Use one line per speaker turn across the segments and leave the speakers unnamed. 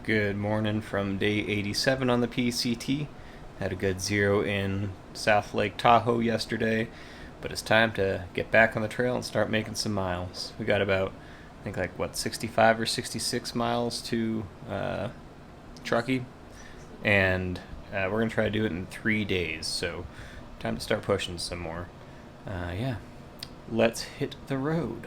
Good morning from day 87 on the PCT. Had a good zero in South Lake Tahoe yesterday, but it's time to get back on the trail and start making some miles. We got about, I think, 65 or 66 miles to Truckee, and we're going to try to do it in 3 days, so time to start pushing some more. Yeah, let's hit the road.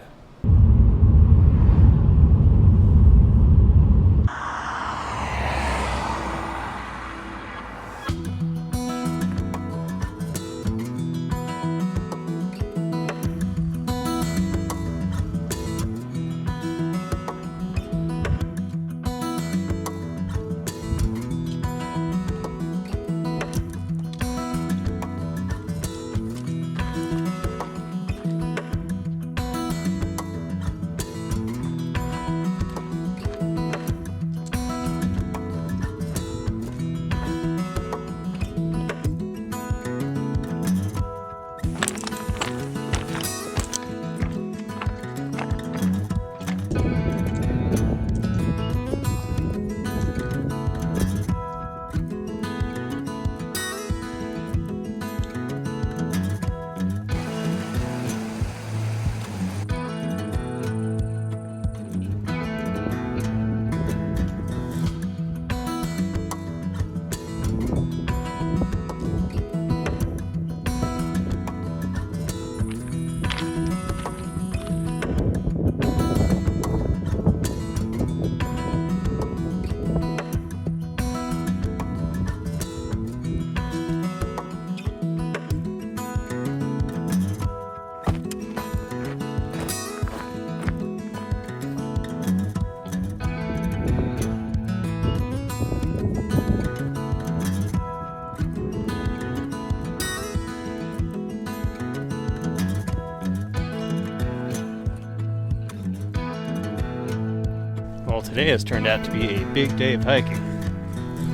Well, today has turned out to be a big day of hiking.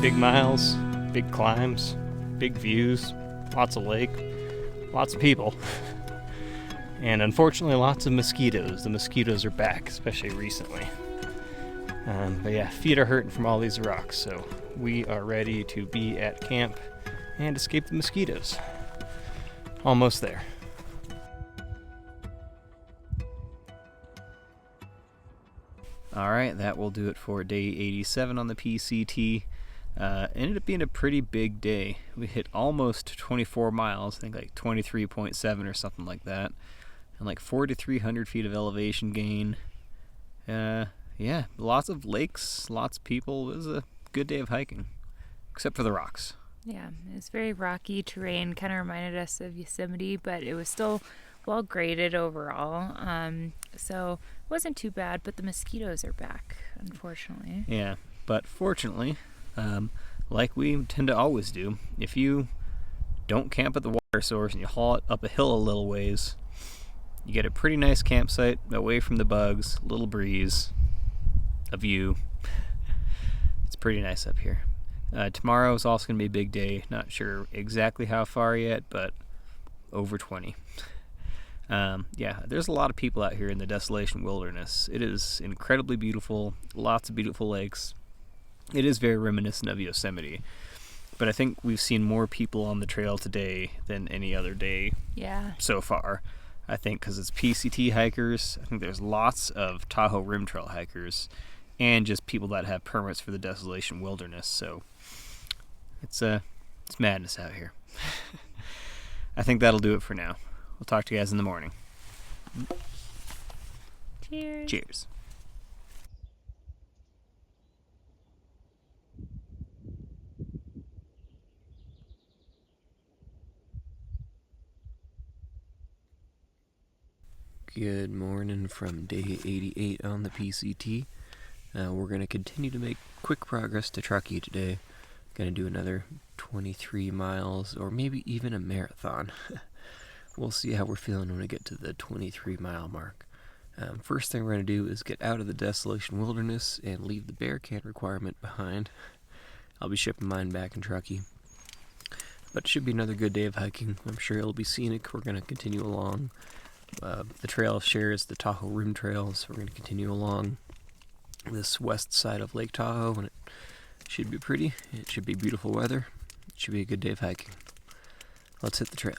Big miles, big climbs, big views, lots of lake, lots of people, and unfortunately lots of mosquitoes. The mosquitoes are back, especially recently. But yeah, feet are hurting from all these rocks, so we are ready to be at camp and escape the mosquitoes. Almost there. Alright, that will do it for day 87 on the PCT. Ended up being a pretty big day. We hit almost 24 miles, I think 23.7 or something like that, and 4,300 feet of elevation gain. Yeah, lots of lakes, lots of people. It was a good day of hiking, except for the rocks.
Yeah, it was very rocky terrain, kind of reminded us of Yosemite, but it was still well graded overall. So it wasn't too bad, but the mosquitoes are back, unfortunately.
Yeah, but fortunately, like we tend to always do, if you don't camp at the water source and you haul it up a hill a little ways, you get a pretty nice campsite away from the bugs, a little breeze, a view. It's pretty nice up here. Tomorrow is also going to be a big day. Not sure exactly how far yet, but over 20. Yeah, there's a lot of people out here in the Desolation Wilderness. It is incredibly beautiful, lots of beautiful lakes. It is very reminiscent of Yosemite, but I think we've seen more people on the trail today than any other day so far. I think because it's PCT hikers. I think there's lots of Tahoe Rim Trail hikers and just people that have permits for the Desolation Wilderness, so it's madness out here. I think that'll do it for now. We'll talk to you guys in the morning.
Cheers.
Cheers. Good morning from day 88 on the PCT. We're going to continue to make quick progress to Truckee today. Going to do another 23 miles or maybe even a marathon. We'll see how we're feeling when we get to the 23-mile mark. First thing we're going to do is get out of the Desolation Wilderness and leave the bear can requirement behind. I'll be shipping mine back in Truckee. But it should be another good day of hiking. I'm sure it'll be scenic. We're going to continue along. The trail shares the Tahoe Rim Trail, so we're going to continue along. this west side of Lake Tahoe, and it should be pretty. It should be beautiful weather. It should be a good day of hiking. Let's hit the trail.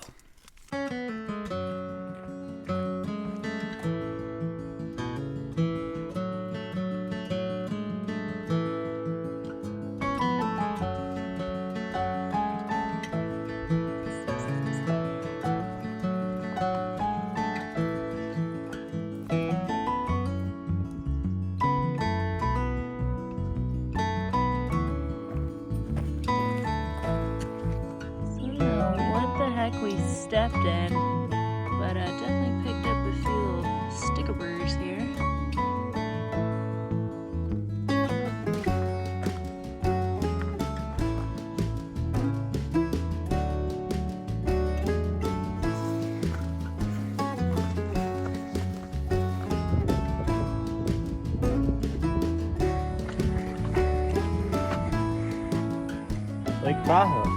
We stepped in, but definitely picked up a few little sticker burrs here.
Lake Tahoe.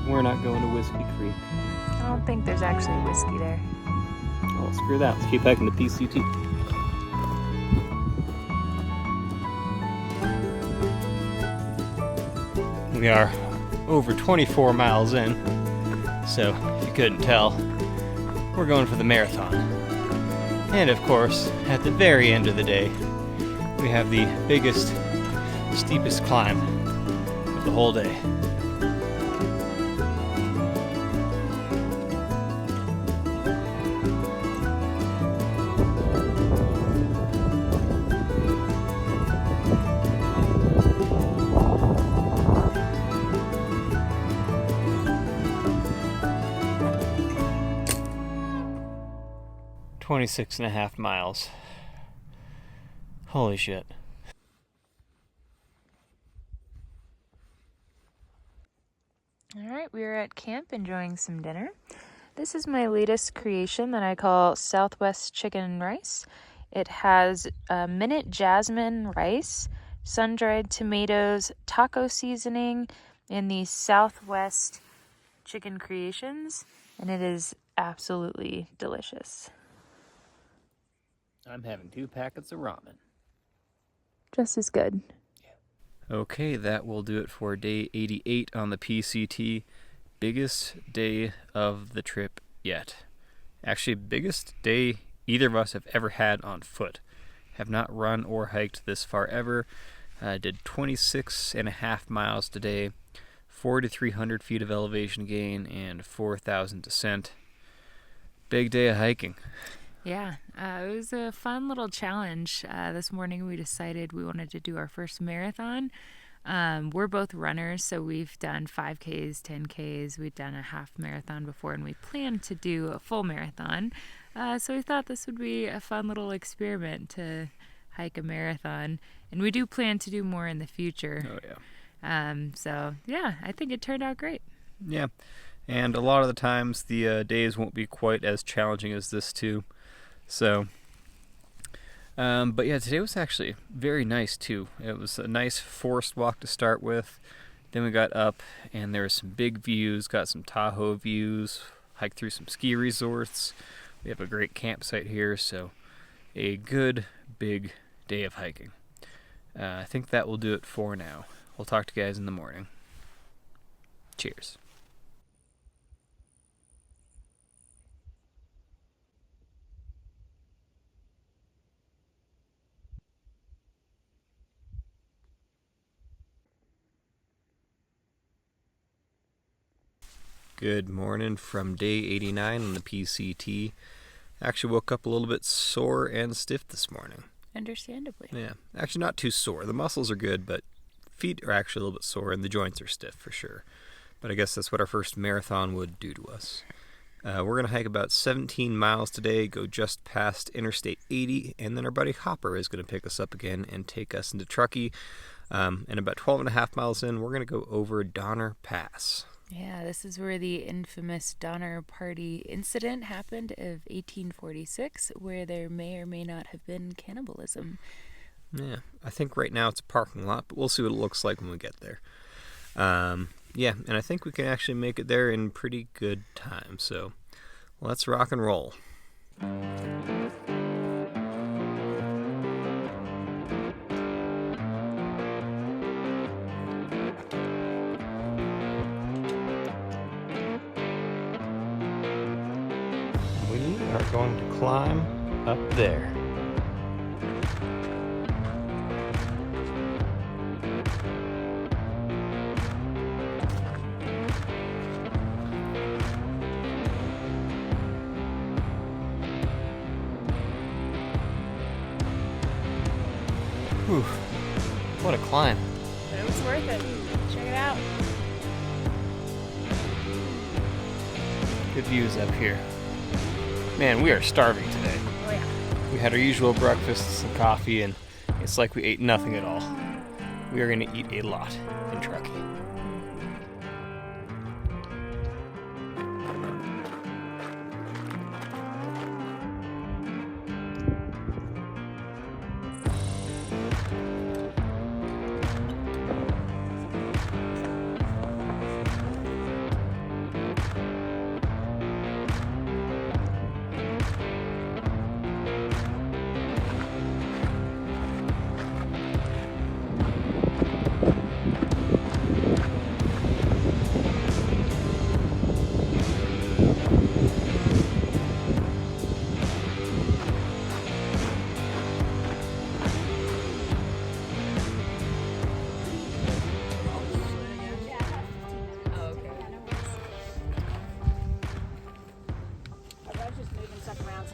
We're not going to Whiskey Creek.
I don't think there's actually whiskey there.
Oh, screw that. Let's keep hiking the PCT. We are over 24 miles in, so if you couldn't tell, we're going for the marathon. And of course, at the very end of the day, we have the biggest, steepest climb of the whole day. "26 and a half miles. Holy shit."
All right, we are at camp enjoying some dinner. This is my latest creation that I call Southwest Chicken Rice. It has minute jasmine rice, sun-dried tomatoes, taco seasoning, and the Southwest Chicken Creations, and it is absolutely delicious.
I'm having 2 packets of ramen.
Just as good.
Okay, that will do it for day 88 on the PCT. Biggest day of the trip yet. Actually, biggest day either of us have ever had on foot. Have not run or hiked this far ever. Did 26 and a half miles today, 4,300 feet of elevation gain, and 4,000 descent. Big day of hiking.
Yeah, it was a fun little challenge. This morning we decided we wanted to do our first marathon. We're both runners, so we've done 5Ks, 10Ks. We've done a half marathon before, and we plan to do a full marathon. So we thought this would be a fun little experiment to hike a marathon. And we do plan to do more in the future.
Oh, yeah.
So, yeah, I think it turned out great.
Yeah, and a lot of the times the days won't be quite as challenging as this, too. So, but yeah, today was actually very nice too. It was a nice forest walk to start with. Then we got up and there were some big views, got some Tahoe views, hiked through some ski resorts. We have a great campsite here, so a good big day of hiking. I think that will do it for now. We'll talk to you guys in the morning. Cheers. Good morning from day 89 on the PCT. Actually woke up a little bit sore and stiff this morning.
Understandably.
Yeah, actually not too sore. The muscles are good, but feet are actually a little bit sore and the joints are stiff for sure. But I guess that's what our first marathon would do to us. We're going to hike about 17 miles today, go just past Interstate 80, and then our buddy Hopper is going to pick us up again and take us into Truckee. And about 12 and a half miles in, we're going to go over Donner Pass.
Yeah, this is where the infamous Donner Party incident happened of 1846, where there may or may not have been cannibalism.
Yeah, I think right now it's a parking lot, but we'll see what it looks like when we get there. Yeah, and I think we can actually make it there in pretty good time, so let's rock and roll. We are going to climb up there. Whew, what a climb.
But it was worth it. Check it out.
Good views up here. Man, we are starving today.
Oh yeah.
We had our usual breakfast, some coffee, and it's like we ate nothing at all. We are going to eat a lot in Truckee.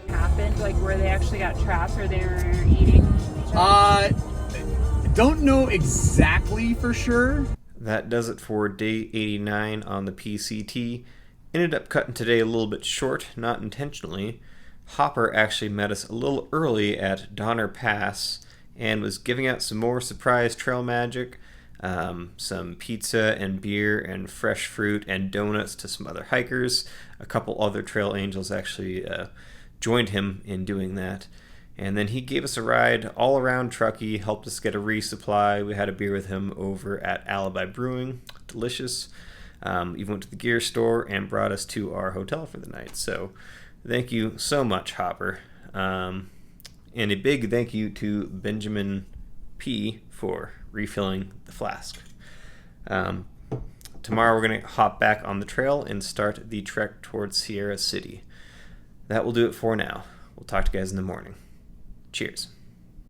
Happened, like where they actually got trapped or they were eating each other?
Don't know exactly for sure.
That does it for day 89 on the PCT. Ended up cutting today a little bit short, not intentionally. Hopper actually met us a little early at Donner Pass and was giving out some more surprise trail magic, some pizza and beer and fresh fruit and donuts to some other hikers. A couple other trail angels actually joined him in doing that. And then he gave us a ride all around Truckee, helped us get a resupply. We had a beer with him over at Alibi Brewing. Delicious. Even went to the gear store and brought us to our hotel for the night. So thank you so much, Hopper. And a big thank you to Benjamin P. for refilling the flask. Tomorrow we're going to hop back on the trail and start the trek towards Sierra City. That will do it for now. We'll talk to you guys in the morning. Cheers.